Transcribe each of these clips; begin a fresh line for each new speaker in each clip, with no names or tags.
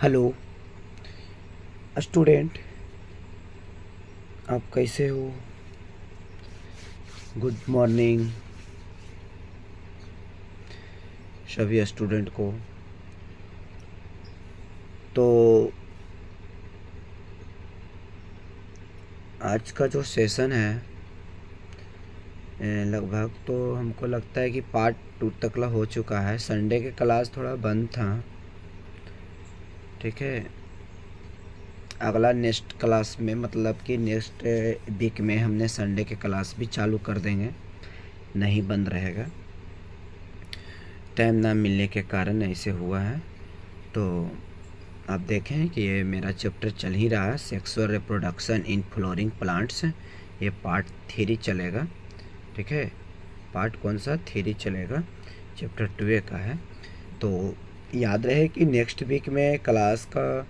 Hello student, आप कैसे हो? गुड मॉर्निंग सभी स्टूडेंट को। तो आज का जो सेशन है लगभग तो हमको लगता है कि पार्ट 2 तकला हो चुका है। संडे के क्लास थोड़ा बंद था, ठीक है। अगला नेक्स्ट क्लास में मतलब कि नेक्स्ट वीक में हमने संडे के क्लास भी चालू कर देंगे, नहीं बंद रहेगा। टाइम ना मिलने के कारण ऐसे हुआ है। तो आप देखें कि ये मेरा चैप्टर चल ही रहा है, sexual reproduction in flooring plants. ये पार्ट 3 चलेगा, ठीक है। पार्ट कौन सा? 3 चलेगा, चैप्टर 2 का है। तो याद रहे कि नेक्स्ट वीक में क्लास का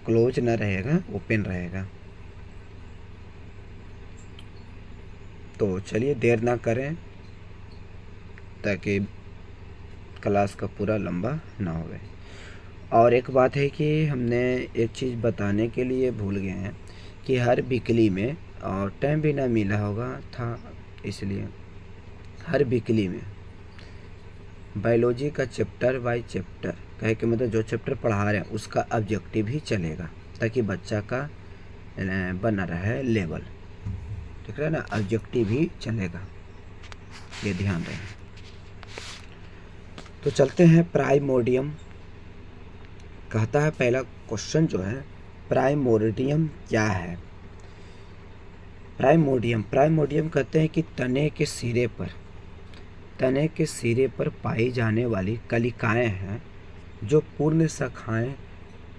क्लोज ना रहेगा, ओपन रहेगा। तो चलिए देर ना करें ताकि क्लास का पूरा लंबा ना होवे। और एक बात है कि हमने एक चीज़ बताने के लिए भूल गए हैं कि हर वीकली में, और टाइम भी ना मिला होगा था, इसलिए हर वीकली में बायोलॉजी का चैप्टर बाय चैप्टर कहे कि मतलब जो चैप्टर पढ़ा रहे हैं उसका ऑब्जेक्टिव ही चलेगा, ताकि बच्चा का बना रहे लेवल, ठीक है ना। ऑब्जेक्टिव ही चलेगा, ये ध्यान रहे। तो चलते हैं प्राइमोर्डियम। कहता है पहला क्वेश्चन जो है, प्राइमोर्डियम क्या है? प्राइमोर्डियम कहते हैं कि तने के सिरे पर पाई जाने वाली कलिकाएं हैं जो पूर्ण शाखाएं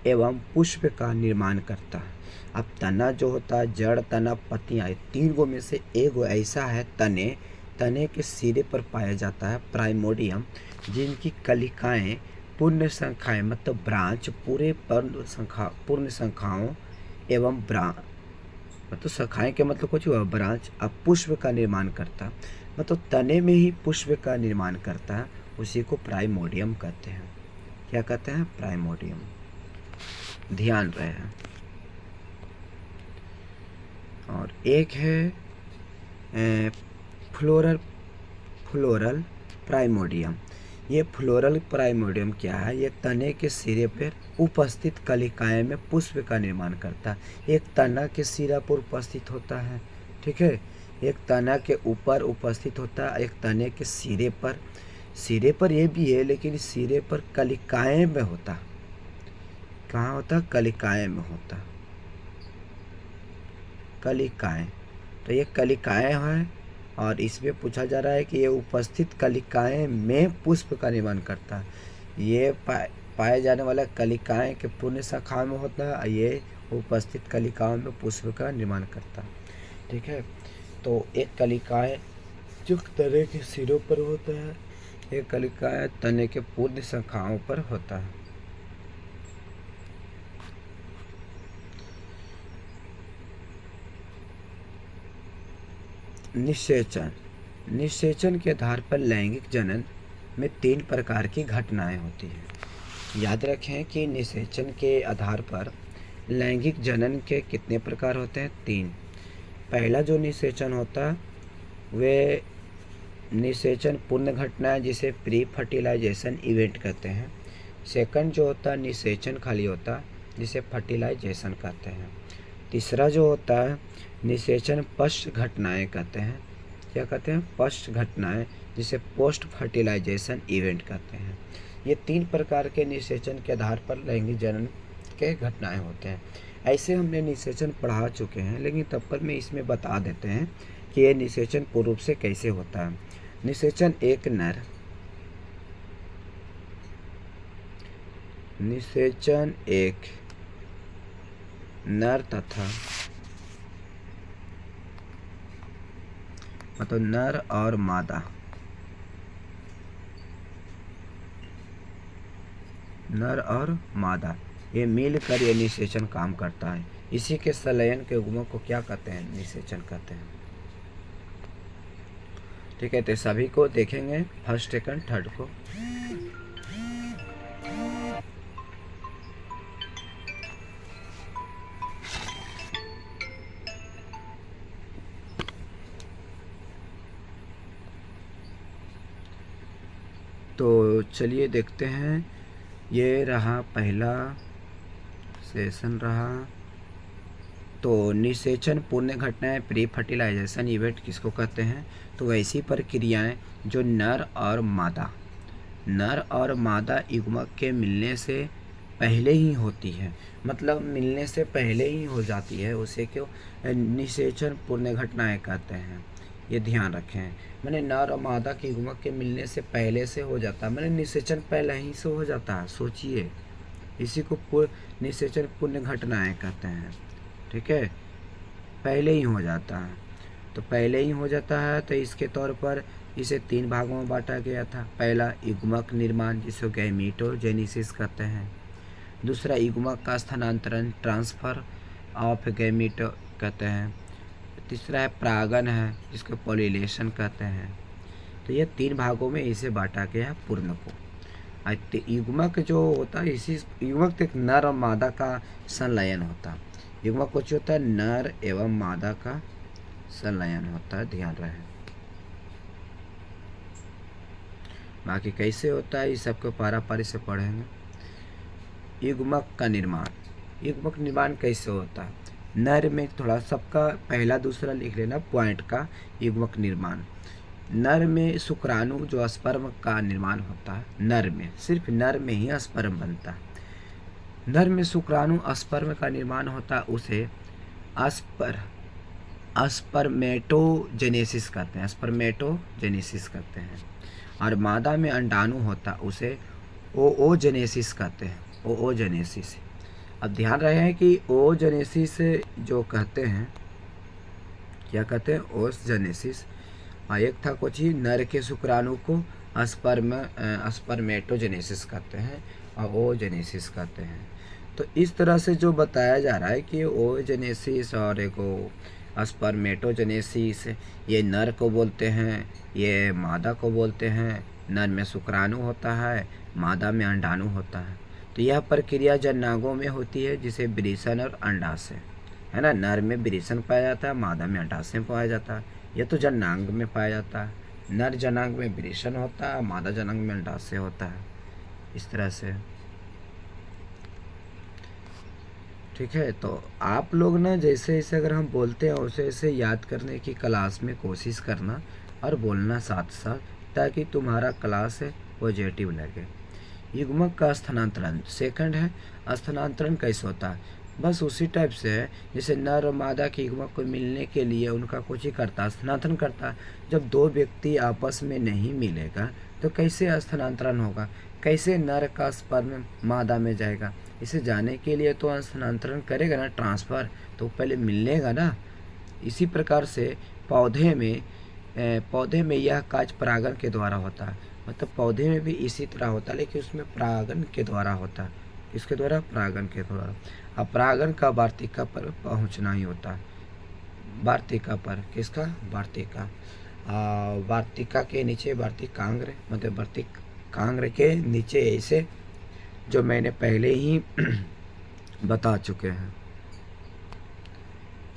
एवं पुष्प का निर्माण करता है। अब तना जो होता है, जड़, तना, पत्तियां, 3 गो में से एक गो ऐसा है तने के सिरे पर पाया जाता है प्राइमोर्डियम, जिनकी कलिकाएं पूर्ण शाखाएं मतलब ब्रांच पूर्ण शाखाओं एवं मतलब शाखाएं के मतलब कुछ हुआ ब्रांच। अब पुष्प का निर्माण करता, मतलब तने में ही पुष्प का निर्माण करता है, उसी को प्राइमोर्डियम कहते हैं। क्या कहते हैं? प्राइमोर्डियम। ध्यान रहे हैं। और एक है फ्लोरल प्राइमोर्डियम। ये फ्लोरल प्राइमोर्डियम क्या है? ये तने के सिरे पर उपस्थित कलिकाएं में पुष्प का निर्माण करता है। एक तना के सिरा पर उपस्थित होता है, ठीक है। एक तना के ऊपर उपस्थित होता है, एक तने के सिरे पर ये भी है, लेकिन सिरे पर कलिकाएं में होता। कहाँ होता? कलिकाएं में होता, कलिकाएं। तो ये कलिकाएं हैं, और इसमें पूछा जा रहा है कि ये उपस्थित कलिकाएं में पुष्प का निर्माण करता है। ये पाए जाने वाला कलिकाएं के पूर्ण शाखाओं में होता है, ये उपस्थित कलिकाओं में पुष्प का निर्माण करता है, ठीक है। तो एक कलिकाएं जो तने के सिरों पर होता है, एक कलिकाएं तने के पूर्ण शाखाओं पर होता है। निषेचन के आधार पर लैंगिक जनन में 3 प्रकार की घटनाएं होती हैं। याद रखें कि निषेचन के आधार पर लैंगिक जनन के कितने प्रकार होते हैं? 3। पहला जो निषेचन होता है वे निषेचन पूर्ण घटना है, जिसे प्री फर्टिलाइजेशन इवेंट कहते हैं। सेकंड जो होता है निषेचन खाली होता है, जिसे फर्टिलाइजेशन कहते हैं। तीसरा जो होता है निषेचन पश्च घटनाएं कहते हैं। क्या कहते हैं? पश्च घटनाएं, जिसे पोस्ट फर्टिलाइजेशन इवेंट कहते हैं। ये 3 प्रकार के निषेचन के आधार पर लैंगिक जनन के घटनाएं होते हैं। ऐसे हमने निषेचन पढ़ा चुके हैं, लेकिन तब पर मैं इसमें बता देते हैं कि यह निषेचन पूर्ण रूप से कैसे होता है। निषेचन एक नर तथा मतलब नर और मादा ये मिलकर ये निषेचन काम करता है। इसी के संलयन के युग्मों को क्या कहते हैं? निषेचन कहते हैं, ठीक है। तो सभी को देखेंगे, फर्स्ट, सेकंड, थर्ड को। तो चलिए देखते हैं, ये रहा पहला सेशन रहा। तो निषेचन पूर्ण घटनाएं प्री फर्टिलाइजेशन इवेंट किसको कहते हैं? तो ऐसी प्रक्रियाएं जो नर और मादा युग्मक के मिलने से पहले ही होती है, मतलब मिलने से पहले ही हो जाती है, उसे क्यों निषेचन पूर्ण घटनाएं कहते हैं। ये ध्यान रखें, मैंने नर और मादा के युग्मक के मिलने से पहले से हो जाता है, मैंने निषेचन पहले ही से हो जाता है। सोचिए, इसी को निषेचन पूर्ण घटनाएं कहते हैं। ठीक है, पहले ही हो जाता है। तो पहले ही हो जाता है तो इसके तौर पर इसे 3 भागों में बांटा गया था। पहला युग्मक निर्माण, जिसे गैमीटोजेनेसिस कहते हैं। दूसरा युग्मक का स्थानांतरण, ट्रांसफर ऑफ गैमीट कहते हैं। तीसरा है परागन है, जिसको पॉलिनेशन कहते हैं। तो ये 3 भागों में इसे बांटा गया है पूर्ण को। युग्मक जो होता है, इसी युग्मक एक नर और मादा का संलयन होता है। युग्मक कुछ होता है नर एवं मादा का संलयन होता है, ध्यान रहे। बाकी कैसे होता है, इस सबको पारी से पढ़ेंगे। युग्मक का निर्माण, युग्मक निर्माण कैसे होता है? नर में थोड़ा सबका पहला दूसरा लिख लेना पॉइंट का। युग्मक निर्माण, नर में शुक्राणु जो स्पर्म का निर्माण होता है, नर में, सिर्फ नर में ही स्पर्म बनता है। नर में शुक्राणु स्पर्म का निर्माण होता है, उसे स्पर्मेटोजेनेसिस कहते हैं, स्पर्मेटोजेनेसिस कहते हैं। और मादा में अंडाणु होता, उसे ओओजेनेसिस कहते हैं, ओओजेनेसिस। अब ध्यान रहे हैं कि ओजेनेसिस जो कहते हैं, क्या कहते हैं? ओजेनेसिस। एक था कुछ ही नर के शुक्राणु को स्पर्मेटोजेनेसिस कहते हैं और ओजेनेसिस कहते हैं। तो इस तरह से जो बताया जा रहा है कि ओजेनेसिस और एक स्पर्मेटोजेनेसिस, ये नर को बोलते हैं, ये मादा को बोलते हैं। नर में शुक्राणु होता है, मादा में अंडाणु होता है। तो यह प्रक्रिया जननांगों में होती है, जिसे वृषण और अंडाशय, है ना। नर में वृषण पाया जाता है, मादा में अंडाशय पाया जाता है। यह तो जननांग में पाया जाता है। नर जनांग में वृषण होता है, मादा जनांग में अंडाशय होता है, इस तरह से। ठीक है, तो आप लोग ना जैसे जैसे अगर हम बोलते हैं वैसे वैसे याद करने की क्लास में कोशिश करना और बोलना साथ साथ, ताकि तुम्हारा क्लास पॉजिटिव लगे। युग्मक का स्थानांतरण, सेकंड है स्थानांतरण कैसे होता है? बस उसी टाइप से है जैसे नर और मादा के युग्मक को मिलने के लिए उनका कुछ ही करता है, स्थानांतरण करता है। जब 2 व्यक्ति आपस में नहीं मिलेगा तो कैसे स्थानांतरण होगा? कैसे नर का स्पर्म मादा में जाएगा? इसे जाने के लिए तो स्थानांतरण करेगा ना, ट्रांसफ़र, तो पहले मिलेगा ना। इसी प्रकार से पौधे में यह कार्य परागण के द्वारा होता है। मतलब पौधे में भी इसी तरह होता है, लेकिन उसमें परागण के द्वारा होता है। किसके द्वारा? परागण के द्वारा। अब परागण का वार्तिका पर पहुंचना ही होता है। वार्तिका पर, किसका? वार्तिका। वार्तिका के नीचे वार्तिकांग्र, मतलब वार्तिकांग्र के नीचे ऐसे, जो मैंने पहले ही बता चुके हैं,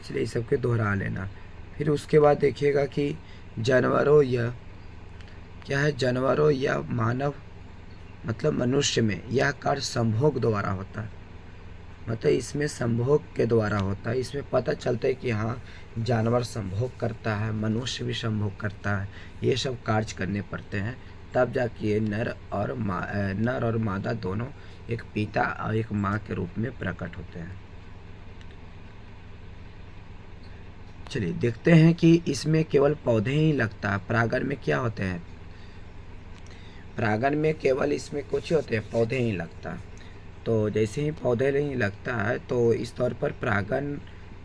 इसलिए इस सबके दोहरा लेना। फिर उसके बाद देखिएगा कि जानवरों या क्या है, जानवरों या मानव मतलब मनुष्य में यह कार्य संभोग द्वारा होता है। मतलब इसमें संभोग के द्वारा होता है। इसमें पता चलता है कि हाँ, जानवर संभोग करता है, मनुष्य भी संभोग करता है, ये सब कार्य करने पड़ते हैं, तब जाके नर और मादा दोनों एक पिता और एक माँ के रूप में प्रकट होते हैं। चलिए देखते हैं कि इसमें केवल पौधे ही लगता है। परागण में क्या होते हैं? परागण में केवल इसमें कुछ होते हैं, पौधे ही लगता है। तो जैसे ही पौधे नहीं लगता है तो इस तौर पर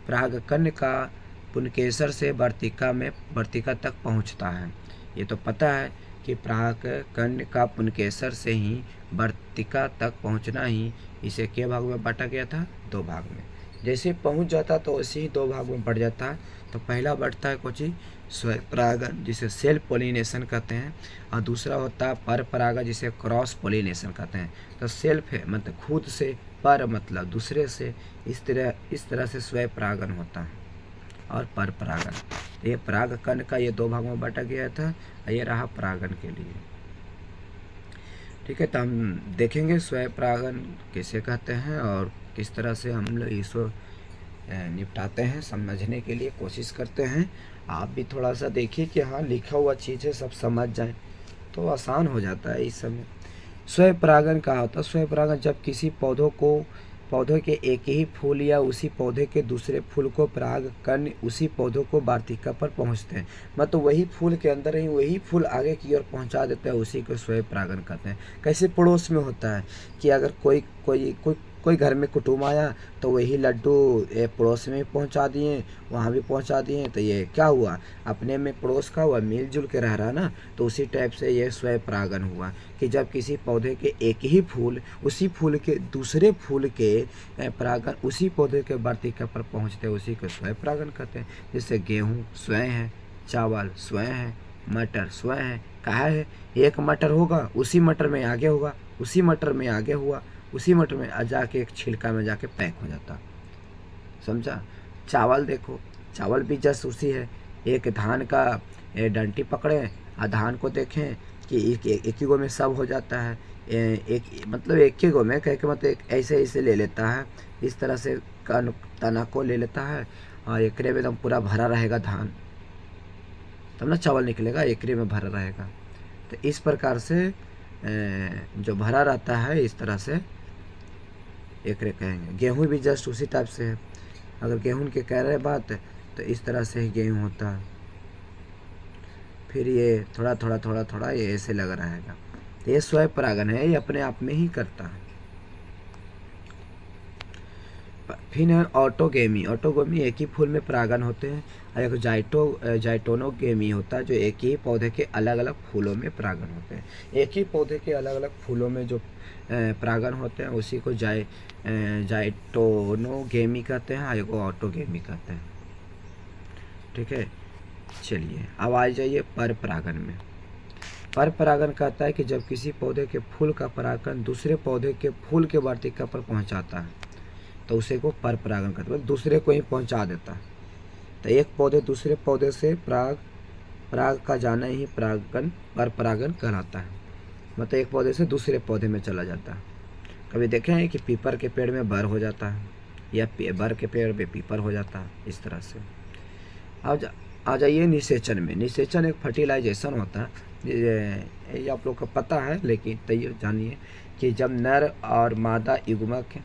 परागकण का पुंकेसर से वर्तिका तक पहुंचता है। ये तो पता है कि परागकण का पुंकेसर से ही वर्तिका तक पहुंचना ही इसे के भाग में बांटा गया था? 2 भाग में। जैसे पहुंच जाता तो वैसे ही 2 भाग में बढ़ जाता है। तो पहला बढ़ता है कुछ स्वयं परागण, जिसे सेल्फ पोलिनेशन कहते हैं, और दूसरा होता है पर परागण, जिसे क्रॉस पोलिनेशन कहते हैं। तो सेल्फ है मतलब खुद से, पर मतलब दूसरे से, इस तरह से स्वयं परागण होता है और पर परागण। तो ये परागकण का ये 2 भागों में बांटा गया था, और ये रहा परागण के लिए। ठीक है, तो हम देखेंगे स्वयं परागन किसे कहते हैं और किस तरह से हम लोग इसको निपटाते हैं, समझने के लिए कोशिश करते हैं। आप भी थोड़ा सा देखिए कि हाँ लिखा हुआ चीज़ें सब समझ जाएं तो आसान हो जाता है इस समय। स्वयं परागन क्या होता है? स्वयं परागन जब किसी पौधे के एक ही फूल या उसी पौधे के दूसरे फूल को पराग कण उसी पौधों को वार्तिका पर पहुंचते हैं, मतलब वही फूल के अंदर ही वही फूल आगे की ओर पहुंचा देते हैं, उसी को स्वयं परागन कहते हैं। कैसे पड़ोस में होता है कि अगर कोई कोई कोई कोई घर में कुटुम्ब आया तो वही लड्डू पड़ोस में पहुंचा दिए, वहाँ भी पहुंचा दिए, तो ये क्या हुआ, अपने में पड़ोस का हुआ, मिलजुल के रह रहा ना। तो उसी टाइप से ये स्वयं परागन हुआ कि जब किसी पौधे के एक ही फूल उसी फूल के दूसरे फूल के परागन उसी पौधे के वार्तिका पर पहुँचते हैं, उसी को स्वयं परागन कहते हैं। जैसे गेहूँ स्वयं है, चावल स्वयं है, मटर स्वयं है। कहा है एक मटर होगा उसी मटर में आगे होगा, उसी मटर में आगे हुआ, उसी मटर में जाके एक छिलका में जाके पैक हो जाता। समझा? चावल देखो, चावल भी जस्ट उसी है। एक धान का डंटी पकड़े और धान को देखें कि एक ही गो में सब हो जाता है। एक मतलब एक ही गो में कह के मतलब एक ऐसे ऐसे ले लेता है, इस तरह से तना को ले लेता है और एकरे में एकदम पूरा भरा रहेगा धान, तब ना चावल निकलेगा, एकरे में भरा रहेगा। तो इस प्रकार से जो भरा रहता है इस तरह से एकरे कहेंगे। गेहूँ भी जस्ट उसी टाइप से है। अगर गेहूँ के कह रहे बात तो इस तरह से ही गेहूँ होता है, फिर ये थोड़ा थोड़ा थोड़ा थोड़ा ये ऐसे लग रहेगा। तो ये स्वयं परागन है, ये अपने आप में ही करता है। फिर है ऑटोगेमी। ऑटोगेमी एक ही फूल में परागन होते हैं। और एक जाइटोनोगेमी होता है जो एक ही पौधे के अलग अलग फूलों में परागन होते हैं। एक ही पौधे के अलग अलग फूलों में जो परागन होते हैं उसी को जाइटोनोगेमी कहते हैं, एक ऑटोगेमी कहते हैं। ठीक है, चलिए अब आ जाइए पर परागन में। पर परागन कहता है कि जब किसी पौधे के फूल का परागन दूसरे पौधे के फूल के वार्तिका पर पहुंचाता है तो उसे को पर परागन कहते हैं, दूसरे को ही पहुंचा देता है। तो एक पौधे दूसरे पौधे से पराग का जाना ही परागन पर परागन कहलाता है। मतलब एक पौधे से दूसरे पौधे में चला जाता है। कभी देखे हैं कि पीपर के पेड़ में बर हो जाता है या बर के पेड़ में पीपर हो जाता है, इस तरह से। आ जाइए निषेचन में। निषेचन एक फर्टिलाइजेशन होता है, ये आप लोग को पता है, लेकिन तैयार जानिए कि जब नर और मादा युग्मक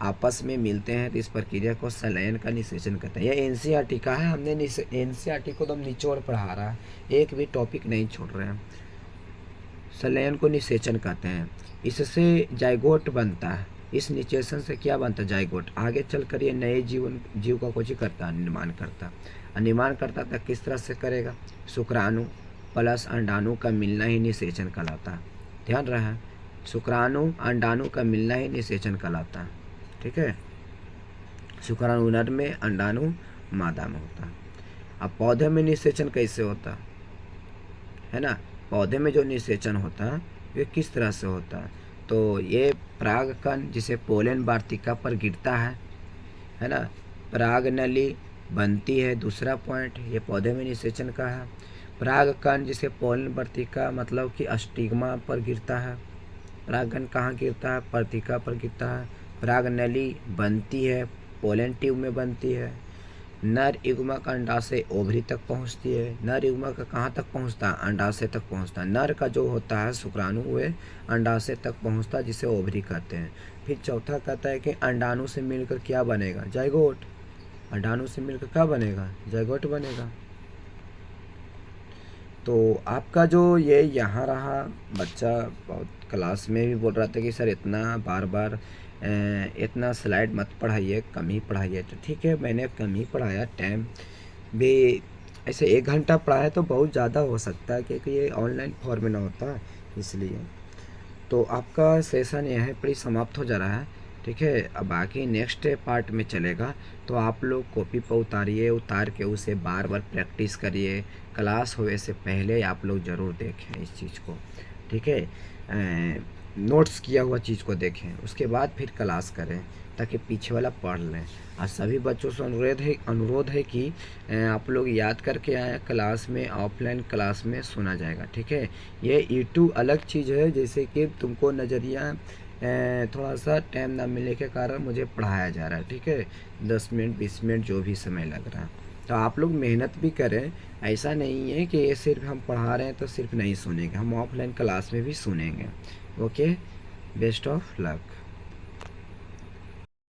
आपस में मिलते हैं तो इस प्रक्रिया को संलयन का निषेचन कहते हैं। यह एनसीईआरटी का है, हमने एनसीईआरटी को एकदम निचोड़ पढ़ा रहा है, एक भी टॉपिक नहीं छोड़ रहे हैं। संलयन को निषेचन कहते हैं। इससे जाइगोट बनता है। इस निषेचन से क्या बनता है? जाइगोट। आगे चलकर ये नए जीव का कुछ करता है, निर्माण करता। निर्माण करता था किस तरह से करेगा? शुक्राणु प्लस अंडाणु का मिलना ही निषेचन कहलाता है। ध्यान रहे, शुक्राणु अंडाणु का मिलना ही निषेचन कहलाता है। ठीक है, शुक्राणु नर में, अंडाणु मादा में होता है। अब पौधे में निषेचन कैसे होता है ना? पौधे में जो निषेचन होता है ये किस तरह से होता है? तो ये परागकण जिसे पोलन वार्तिका पर गिरता है ना, पराग नली बनती है। दूसरा पॉइंट ये पौधे में निषेचन का है। परागकण जिसे पोलन वार्तिका मतलब कि अस्टिग्मा पर गिरता है। परागकण कहाँ गिरता है? वार्तिका पर गिरता है। पराग नली बनती है, पोलन ट्यूब में बनती है। नर युग्मक अंडाशय ओवरी तक पहुंचती है। नर युग्मक कहाँ तक पहुंचता है? अंडाशय तक पहुंचता है। नर का जो होता है शुक्राणु वे अंडाशय तक पहुंचता है, जिसे ओवरी कहते हैं। फिर चौथा कहता है कि अंडाणु से मिलकर क्या बनेगा? जाइगोट। अंडाणु से मिलकर क्या बनेगा? जाइगोट बनेगा। तो आपका जो ये यहाँ रहा बच्चा बहुत क्लास में भी बोल रहा था कि सर इतना बार बार इतना स्लाइड मत पढ़ाइए, कम ही पढ़ाइए। तो ठीक है, मैंने कम ही पढ़ाया। टाइम भी ऐसे 1 घंटा पढ़ाया तो बहुत ज़्यादा हो सकता है, क्योंकि ये ऑनलाइन फॉर्म में ना होता है इसलिए। तो आपका सेशन यहाँ पर ही समाप्त हो जा रहा है। ठीक है, अब बाकी नेक्स्ट पार्ट में चलेगा, तो आप लोग कॉपी पर उतार के उसे बार बार प्रैक्टिस करिए। क्लास होने से पहले आप लोग ज़रूर देखें इस चीज़ को। ठीक है, नोट्स किया हुआ चीज़ को देखें, उसके बाद फिर क्लास करें ताकि पीछे वाला पढ़ लें। और सभी बच्चों से अनुरोध है कि आप लोग याद करके आएँ, क्लास में ऑफलाइन क्लास में सुना जाएगा, ठीक है। ये यूट्यूब अलग चीज़ है, जैसे कि तुमको नज़रिया थोड़ा सा टाइम ना मिलने के कारण मुझे पढ़ाया जा रहा है, ठीक है, 10 मिनट 20 मिनट जो भी समय लग रहा है। तो आप लोग मेहनत भी करें, ऐसा नहीं है कि ये सिर्फ हम पढ़ा रहे हैं तो सिर्फ नहीं सुनेंगे, हम ऑफलाइन क्लास में भी सुनेंगे। Okay, best of luck.